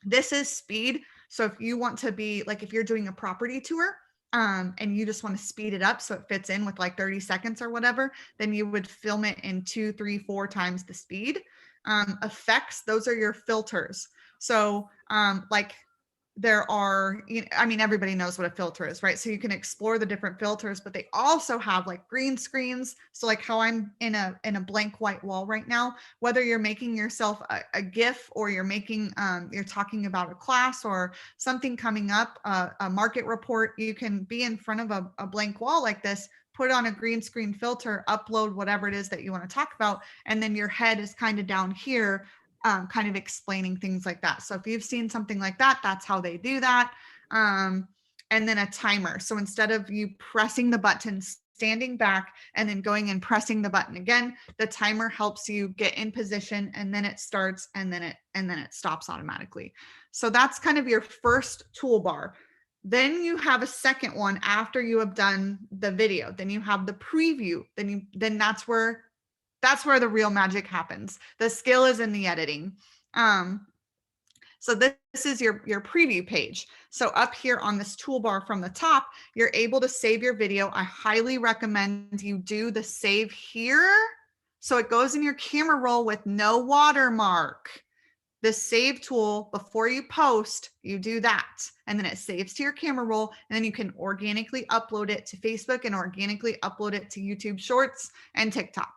This is speed. So if you want to be like, if you're doing a property tour and you just want to speed it up so it fits in with like 30 seconds or whatever, then you would film it in 2, 3, 4 times the speed. Effects, those are your filters. So like there are, I mean, everybody knows what a filter is, right? So you can explore the different filters, but they also have like green screens. So like how I'm in a blank white wall right now, whether you're making yourself a GIF or you're making, you're talking about a class or something coming up, a market report, you can be in front of a blank wall like this, put on a green screen filter, upload whatever it is that you want to talk about. And then your head is kind of down here, kind of explaining things like that. So if you've seen something like that, that's how they do that. And then a timer. So instead of you pressing the button, standing back and then going and pressing the button again, the timer helps you get in position, and then it starts, and then it stops automatically. So that's kind of your first toolbar. Then you have a second one after you have done the video. Then you have the preview. Then that's where the real magic happens. The skill is in the editing. So this is your preview page. So up here on this toolbar from the top, you're able to save your video. I highly recommend you do the save here. So it goes in your camera roll with no watermark. The save tool, before you post, you do that. And then it saves to your camera roll, and then you can organically upload it to Facebook and organically upload it to YouTube Shorts and TikTok.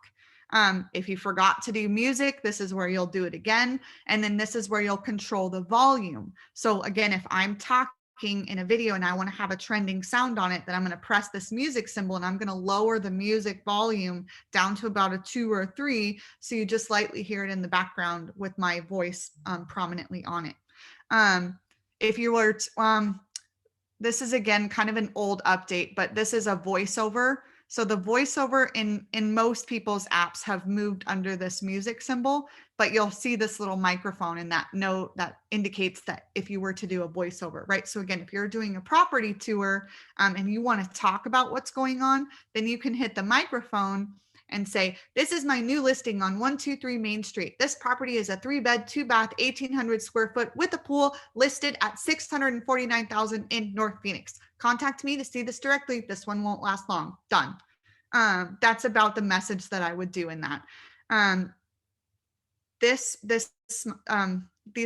If you forgot to do music, this is where you'll do it again. And then this is where you'll control the volume. So again, if I'm talking talking in a video and I want to have a trending sound on it, then I'm going to press this music symbol and I'm going to lower the music volume down to about a 2 or a 3. So you just lightly hear it in the background with my voice prominently on it. If you were, this is again kind of an old update, but this is a voiceover. So the voiceover in most people's apps have moved under this music symbol, but you'll see this little microphone and that note that indicates that if you were to do a voiceover, right? So again, if you're doing a property tour and you want to talk about what's going on, then you can hit the microphone and say, this is my new listing on 123 Main Street. This property is a 3-bed, 2-bath, 1,800 square foot with a pool, listed at $649,000 in North Phoenix. Contact me to see this directly. This one won't last long. Done. That's about the message that I would do in that. These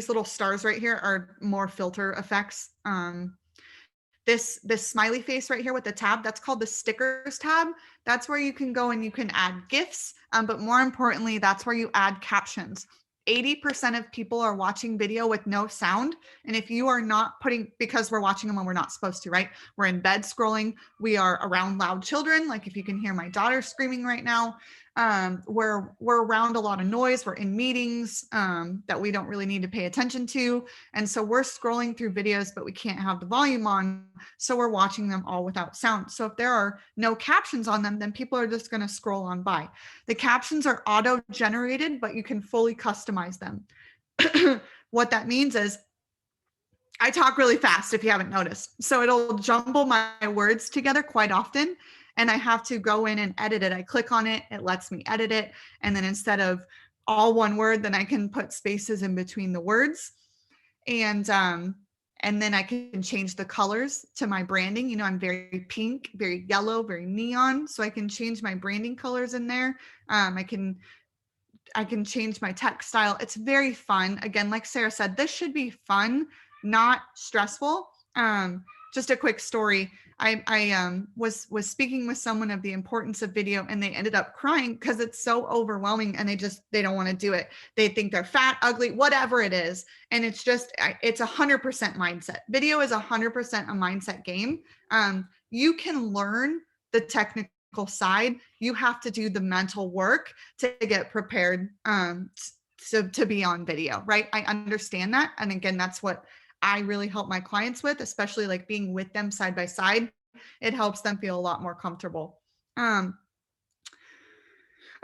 little stars right here are more filter effects. This smiley face right here with the tab, that's called the stickers tab. That's where you can go and you can add GIFs, but more importantly, that's where you add captions. 80% of people are watching video with no sound. And if you are not putting, because we're watching them when we're not supposed to, right? We're in bed scrolling. We are around loud children. Like if you can hear my daughter screaming right now, we're around a lot of noise. We're in meetings that we don't really need to pay attention to. And so we're scrolling through videos, but we can't have the volume on. So we're watching them all without sound. So if there are no captions on them, then people are just going to scroll on by. The captions are auto-generated, but you can fully customize them. What that means is I talk really fast if you haven't noticed. So it'll jumble my words together quite often. And I have to go in and edit it. I click on it, it lets me edit it. And then instead of all one word, then I can put spaces in between the words. And then I can change the colors to my branding. You know, I'm very pink, very yellow, very neon. So I can change my branding colors in there. I can change my text style. It's very fun. Again, like Sarah said, this should be fun, not stressful. Just a quick story. I was speaking with someone of the importance of video and they ended up crying because it's so overwhelming and they don't want to do it. They think they're fat, ugly, whatever it is. And it's 100% mindset. Video is 100% a mindset game. You can learn the technical side. You have to do the mental work to get prepared to be on video, right? I understand that. And again, that's what I really help my clients with, especially like being with them side by side. It helps them feel a lot more comfortable.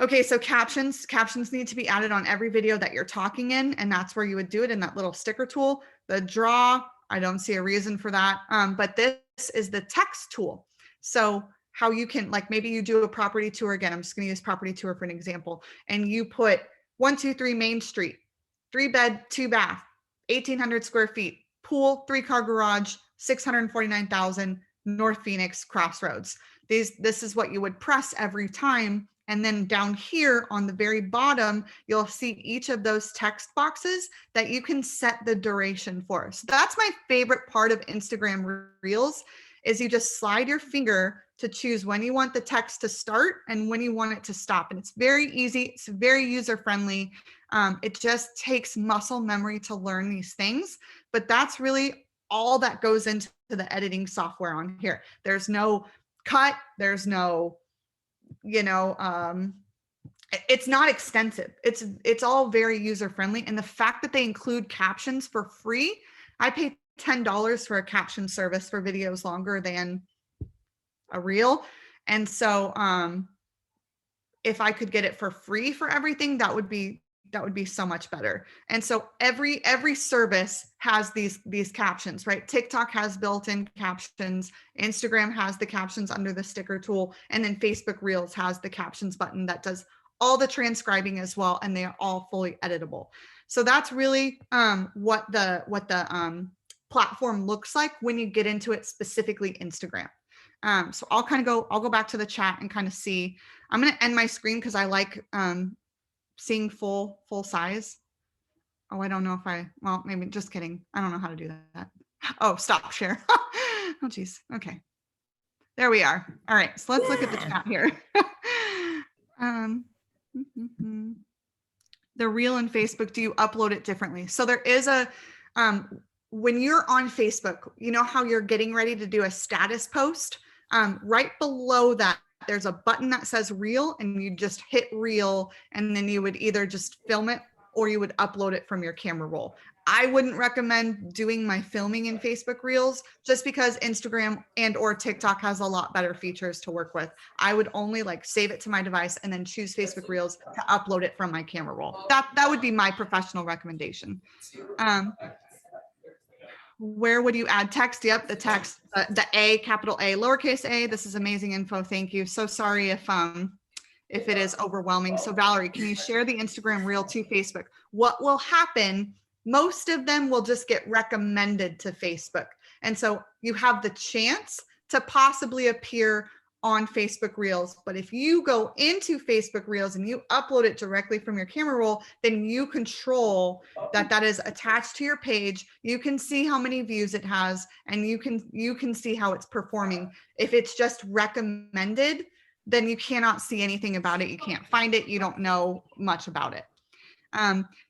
Okay, so captions need to be added on every video that you're talking in, and that's where you would do it in that little sticker tool. The draw, I don't see a reason for that, but this is the text tool. So how you can, like maybe you do a property tour, again, I'm just going to use property tour for an example, and you put 123 Main Street, 3-bed, 2-bath, 1,800 square feet, pool, 3-car garage, 649,000, North Phoenix Crossroads. This is what you would press every time. And then down here on the very bottom, you'll see each of those text boxes that you can set the duration for. So that's my favorite part of Instagram Reels, is you just slide your finger to choose when you want the text to start and when you want it to stop. And it's very easy. It's very user-friendly. It just takes muscle memory to learn these things, but that's really all that goes into the editing software on here. There's no cut. There's no, it's not extensive. It's all very user-friendly. And the fact that they include captions for free, I pay $10 for a caption service for videos longer than a reel. And so if I could get it for free for everything, that would be so much better. And so every service has these captions, right? TikTok has built-in captions, Instagram has the captions under the sticker tool, and then Facebook Reels has the captions button that does all the transcribing as well, and they are all fully editable. So that's really what the platform looks like when you get into it, specifically Instagram. So I'll go back to the chat and kind of see. I'm going to end my screen because I like seeing full size. Oh, I don't know if well, maybe, just kidding. I don't know how to do that. Oh, stop share. Oh, geez. Okay. There we are. All right. So let's look at the chat here. The reel in Facebook, do you upload it differently? So there is a, when you're on Facebook, you know how you're getting ready to do a status post? Right below that, there's a button that says reel, and you just hit reel, and then you would either just film it or you would upload it from your camera roll. I wouldn't recommend doing my filming in Facebook Reels just because Instagram and or TikTok has a lot better features to work with. I would only like save it to my device and then choose Facebook Reels to upload it from my camera roll. That would be my professional recommendation. Where would you add text? Yep, the text, the A, capital A, lowercase a. This is amazing info. Thank you. So sorry if it is overwhelming. So Valerie, can you share the Instagram reel to Facebook? What will happen? Most of them will just get recommended to Facebook. And so you have the chance to possibly appear on Facebook Reels. But if you go into Facebook Reels and you upload it directly from your camera roll, then you control that is attached to your page. You can see how many views it has, and you can see how it's performing. If it's just recommended, then you cannot see anything about it. You can't find it. You don't know much about it.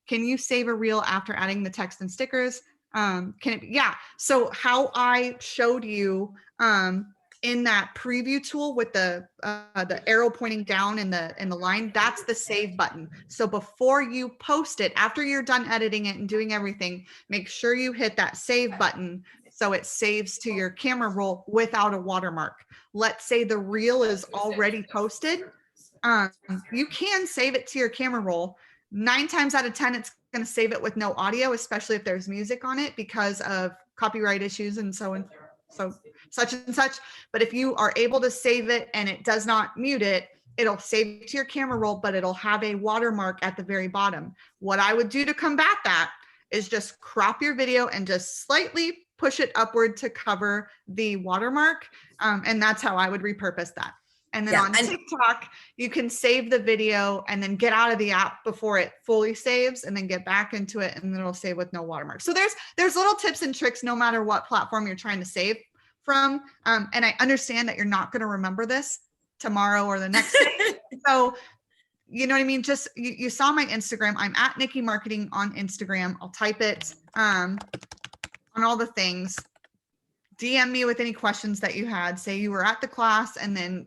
Can you save a reel after adding the text and stickers? Yeah. So how I showed you in that preview tool with the arrow pointing down in the line, that's the save button. So before you post it, after you're done editing it and doing everything, make sure you hit that save button so it saves to your camera roll without a watermark. Let's say the reel is already posted. You can save it to your camera roll. 9 times out of 10, it's going to save it with no audio, especially if there's music on it because of copyright issues and so such and such. But if you are able to save it and it does not mute it, it'll save to your camera roll, but it'll have a watermark at the very bottom. What I would do to combat that is just crop your video and just slightly push it upward to cover the watermark. And that's how I would repurpose that. And then on TikTok, you can save the video and then get out of the app before it fully saves and then get back into it, and then it'll save with no watermark. So there's little tips and tricks no matter what platform you're trying to save from. And I understand that you're not going to remember this tomorrow or the next day. So, you know what I mean? Just, you saw my Instagram. I'm at Nikki Marketing on Instagram. I'll type it on all the things. DM me with any questions that you had. Say you were at the class and then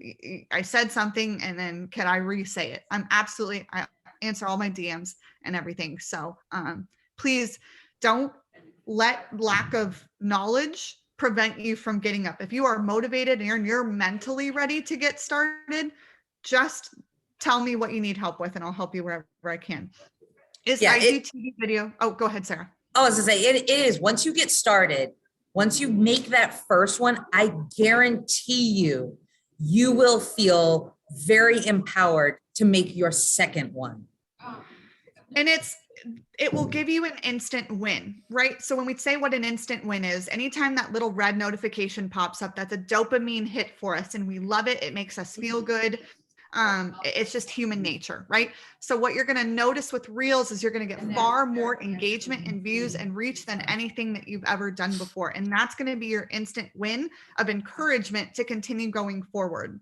I said something, and then can I re-say it? I answer all my DMs and everything. So please don't let lack of knowledge prevent you from getting up. If you are motivated and you're mentally ready to get started, just tell me what you need help with and I'll help you wherever I can. IGTV video? Oh, go ahead, Sarah. I was gonna say, it is, once you get started, once you make that first one, I guarantee you will feel very empowered to make your second one. And it will give you an instant win, right? So when we say what an instant win is, anytime that little red notification pops up, that's a dopamine hit for us and we love it. It makes us feel good. It's just human nature, right? So what you're going to notice with Reels is you're going to get far more engagement and views and reach than anything that you've ever done before. And that's going to be your instant win of encouragement to continue going forward.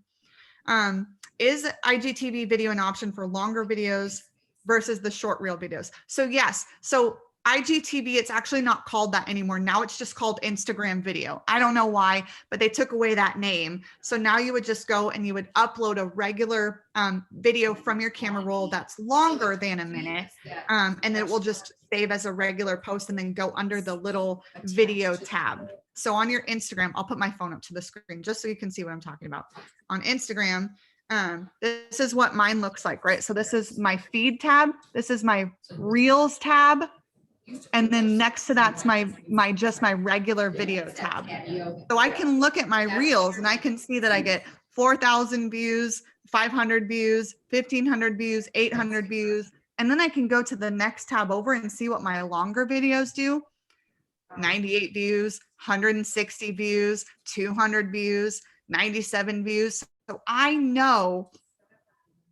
Is IGTV video an option for longer videos versus the short reel videos? So yes. So IGTV, it's actually not called that anymore. Now it's just called Instagram video. I don't know why, but they took away that name. So now you would just go and you would upload a regular video from your camera roll that's longer than a minute. And then it will just save as a regular post and then go under the little video tab. So on your Instagram, I'll put my phone up to the screen just so you can see what I'm talking about. On Instagram, this is what mine looks like, right? So this is my feed tab. This is my Reels tab. And then next to that's my regular video tab. So I can look at my Reels and I can see that I get 4,000 views, 500 views, 1,500 views, 800 views. And then I can go to the next tab over and see what my longer videos do. 98 views, 160 views, 200 views, 97 views. So I know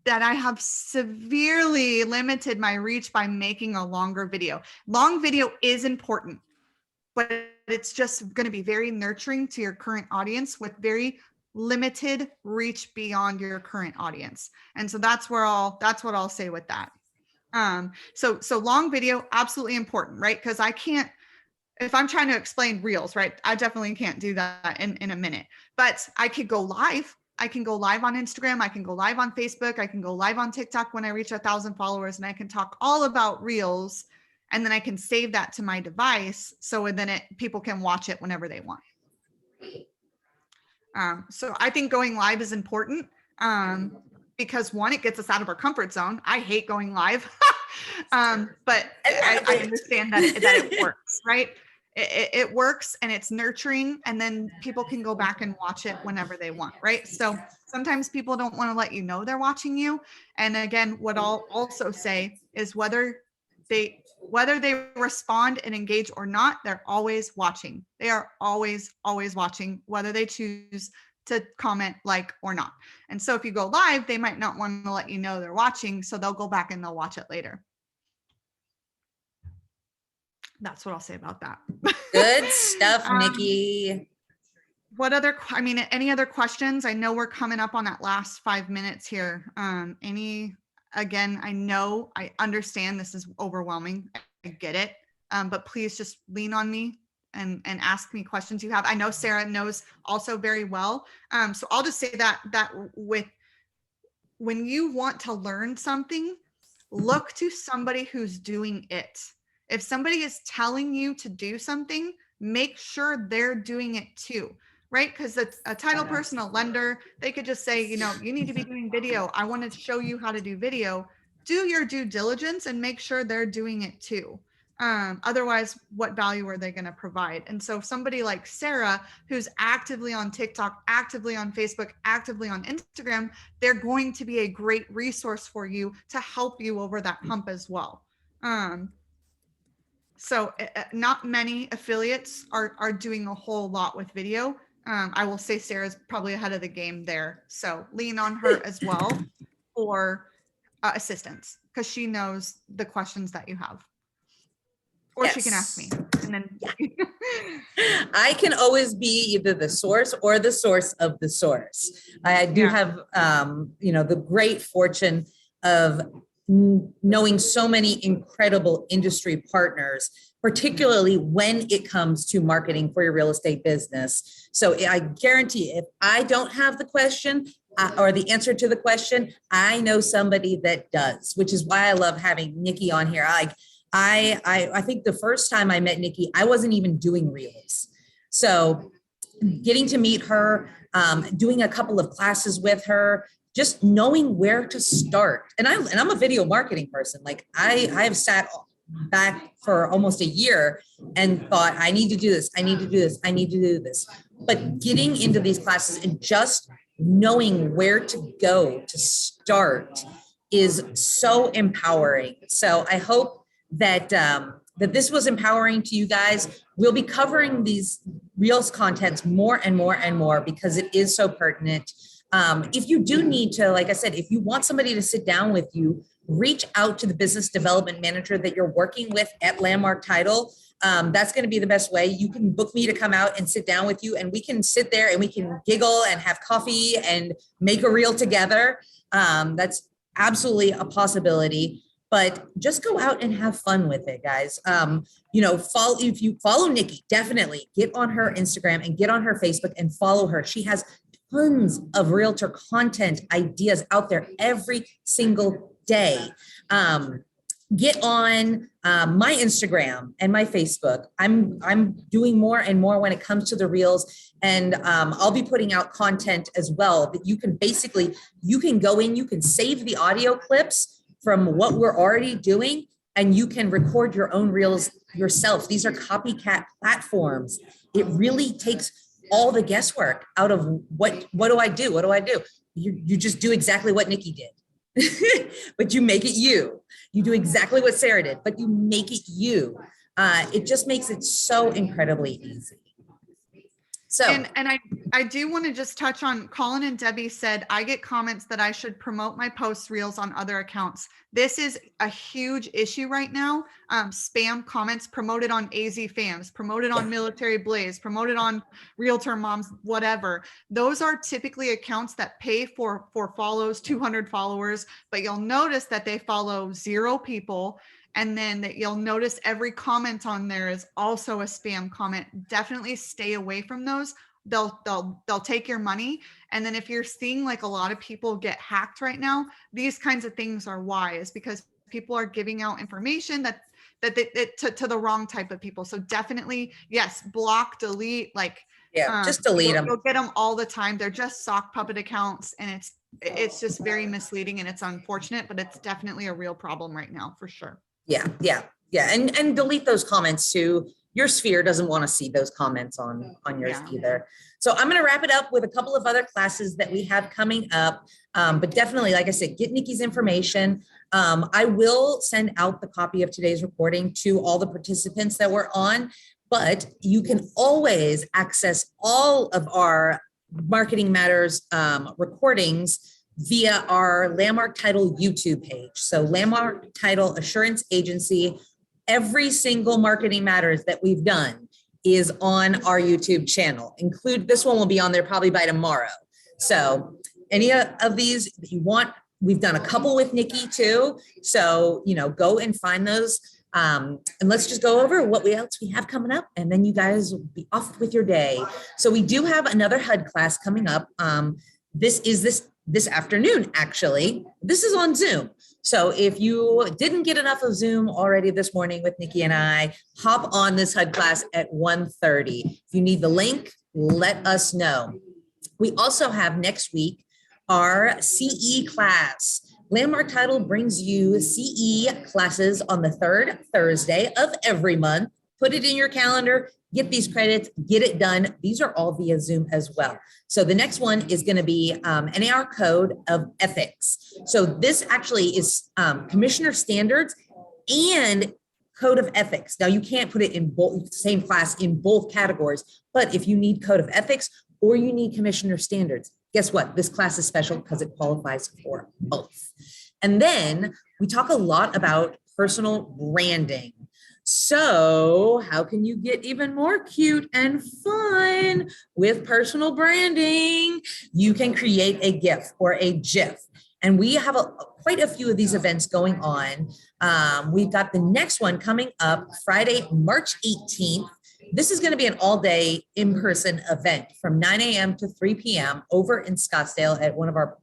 that I have severely limited my reach by making a longer video. Long video is important, but it's just going to be very nurturing to your current audience with very limited reach beyond your current audience. And so that's what I'll say with that. So long video, absolutely important, right? Because I can't, if I'm trying to explain reels, right? I definitely can't do that in a minute, but I could go live. I can go live on Instagram. I can go live on Facebook. I can go live on TikTok when I reach 1,000 followers, and I can talk all about reels, and then I can save that to my device. So then people can watch it whenever they want. So I think going live is important because one, it gets us out of our comfort zone. I hate going live, but I understand that it works, right? It works and it's nurturing, and then people can go back and watch it whenever they want, right? So sometimes people don't want to let you know they're watching you. And again, what I'll also say is whether they respond and engage or not, they're always watching. They are always watching, whether they choose to comment, like, or not. And so if you go live, they might not want to let you know they're watching, so they'll go back and they'll watch it later. That's what I'll say about that. Good stuff, Nikki. Any other questions? I know we're coming up on that last 5 minutes here. Again, I understand this is overwhelming. I get it. But please just lean on me and ask me questions you have. I know Sarah knows also very well. So I'll just say that when you want to learn something, look to somebody who's doing it. If somebody is telling you to do something, make sure they're doing it too, right? Because a title person, a lender, they could just say, you need to be doing video. I want to show you how to do video. Do your due diligence and make sure they're doing it too. Otherwise, what value are they going to provide? And so somebody like Sarah, who's actively on TikTok, actively on Facebook, actively on Instagram, they're going to be a great resource for you to help you over that hump as well. So not many affiliates are doing a whole lot with video. I will say Sarah's probably ahead of the game there. So lean on her as well for assistance, because she knows the questions that you have. Or yes. She can ask me. And then I can always be either the source or the source of the source. I do have, the great fortune of knowing so many incredible industry partners, particularly when it comes to marketing for your real estate business. So I guarantee if I don't have the question or the answer to the question, I know somebody that does, which is why I love having Nikki on here. I think the first time I met Nikki, I wasn't even doing reels. So getting to meet her, doing a couple of classes with her, just knowing where to start. And I'm a video marketing person. Like I have sat back for almost a year and thought, I need to do this. I need to do this. I need to do this. But getting into these classes and just knowing where to go to start is so empowering. So I hope that that this was empowering to you guys. We'll be covering these Reels contents more and more and more because it is so pertinent. If you do need to, like I said, if you want somebody to sit down with you, reach out to the business development manager that you're working with at Landmark Title. That's going to be the best way. You can book me to come out and sit down with you, and we can sit there and we can giggle and have coffee and make a reel together. That's absolutely a possibility. But just go out and have fun with it, guys. If you follow Nikki, definitely get on her Instagram and get on her Facebook and follow her. She has tons of realtor content ideas out there every single day. Get on my Instagram and my Facebook. I'm doing more and more when it comes to the reels, and I'll be putting out content as well that you can go in, you can save the audio clips from what we're already doing, and you can record your own reels yourself. These are copycat platforms. It really takes all the guesswork out of what do I do? What do I do? You just do exactly what Nikki did, but you make it you. You do exactly what Sarah did, but you make it you. It just makes it so incredibly easy. So, and I do want to just touch on, Colin and Debbie said, I get comments that I should promote my post reels on other accounts. This is a huge issue right now. Spam comments promoted on AZ Fams, promoted on Military Blaze, promoted on Realtor Moms, whatever. Those are typically accounts that pay for follows, 200 followers, but you'll notice that they follow 0 people. And then that you'll notice every comment on there is also a spam comment. Definitely stay away from those. They'll take your money. And then if you're seeing like a lot of people get hacked right now, these kinds of things are why, is because people are giving out information to the wrong type of people. So definitely, yes, block, delete, like, Yeah, just delete them. You'll get them all the time. They're just sock puppet accounts, and it's just very misleading, and it's unfortunate, but it's definitely a real problem right now for sure. Yeah. And delete those comments too. Your sphere doesn't want to see those comments on yours either. So I'm going to wrap it up with a couple of other classes that we have coming up. But definitely, like I said, get Nikki's information. I will send out the copy of today's recording to all the participants that were on, but you can always access all of our Marketing Matters recordings via our Landmark Title YouTube page. So Landmark Title Assurance Agency, every single Marketing Matters that we've done is on our YouTube channel. Include this one will be on there probably by tomorrow. So any of these that you want, we've done a couple with Nikki too. So, go and find those. And let's just go over what else we have coming up, and then you guys will be off with your day. So we do have another HUD class coming up. This is this afternoon, actually. This is on Zoom. So if you didn't get enough of Zoom already this morning with Nikki and I, hop on this HUD class at 1:30. If you need the link, let us know. We also have next week our CE class. Landmark Title brings you CE classes on the third Thursday of every month. Put it in your calendar, get these credits, get it done. These are all via Zoom as well. So the next one is going to be NAR Code of Ethics. So this actually is Commissioner Standards and Code of Ethics. Now you can't put it in both same class in both categories, but if you need Code of Ethics or you need Commissioner Standards, guess what? This class is special because it qualifies for both. And then we talk a lot about personal branding. So how can you get even more cute and fun with personal branding? You can create a GIF or a GIF. And we have quite a few of these events going on. We've got the next one coming up Friday, March 18th. This is going to be an all-day in-person event from 9 a.m. to 3 p.m. over in Scottsdale at one of our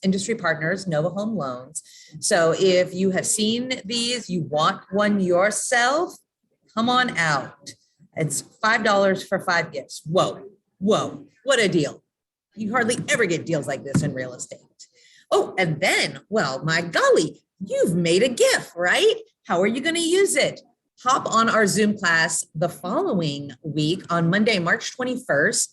industry partners, Nova Home Loans. So if you have seen these, you want one yourself, come on out. It's $5 for 5 gifts. Whoa, what a deal. You hardly ever get deals like this in real estate. Oh, and then, well, my golly, you've made a GIF, right? How are you going to use it? Hop on our Zoom class the following week on Monday, March 21st,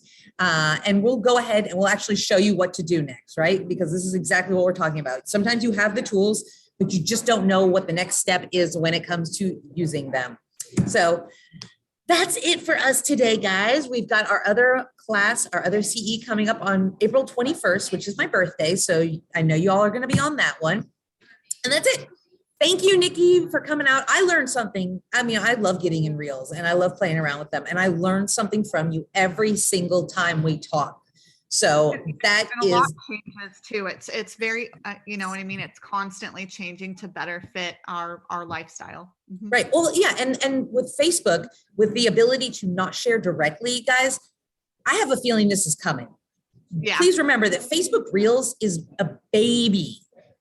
and we'll go ahead and we'll actually show you what to do next, right? Because this is exactly what we're talking about. Sometimes you have the tools, but you just don't know what the next step is when it comes to using them. So that's it for us today, guys. We've got our other class, our other CE coming up on April 21st, which is my birthday. So I know you all are going to be on that one. And that's it. Thank you, Nikki, for coming out. I learned something. I mean, I love getting in reels and I love playing around with them. And I learned something from you every single time we talk. So that is a lot changes too. It's very, you know what I mean? It's constantly changing to better fit our lifestyle. Mm-hmm. Right. Well, yeah. And with Facebook, with the ability to not share directly, guys, I have a feeling this is coming. Yeah. Please remember that Facebook Reels is a baby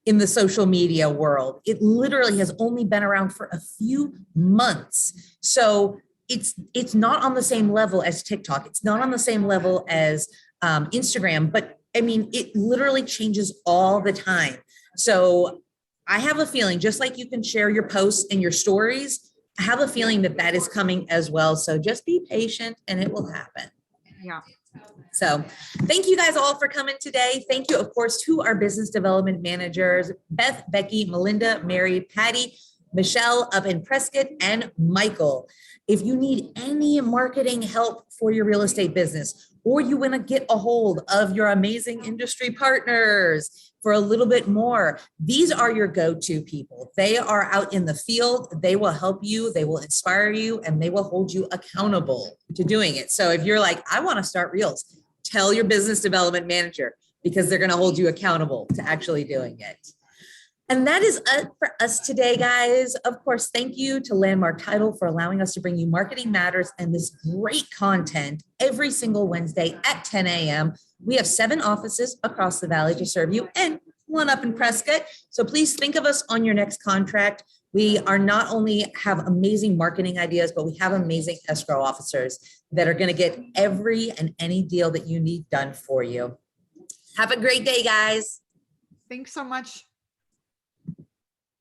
in the social media world. It literally has only been around for a few months. So it's not on the same level as TikTok. It's not on the same level as Instagram, but I mean, it literally changes all the time. So I have a feeling, just like you can share your posts and your stories, I have a feeling that that is coming as well. So just be patient and it will happen. Yeah. So thank you guys all for coming today. Thank you, of course, to our business development managers, Beth, Becky, Melinda, Mary, Patty, Michelle up in Prescott, and Michael. If you need any marketing help for your real estate business, or you want to get a hold of your amazing industry partners for a little bit more, these are your go-to people. They are out in the field. They will help you. They will inspire you, and they will hold you accountable to doing it. So if you're like, I want to start Reels, tell your business development manager, because they're going to hold you accountable to actually doing it. And that is it for us today, guys. Of course, thank you to Landmark Title for allowing us to bring you Marketing Matters and this great content every single Wednesday at 10 a.m. We have 7 offices across the valley to serve you and 1 up in Prescott. So please think of us on your next contract. We are not only have amazing marketing ideas, but we have amazing escrow officers that are going to get every and any deal that you need done for you. Have a great day, guys. Thanks so much.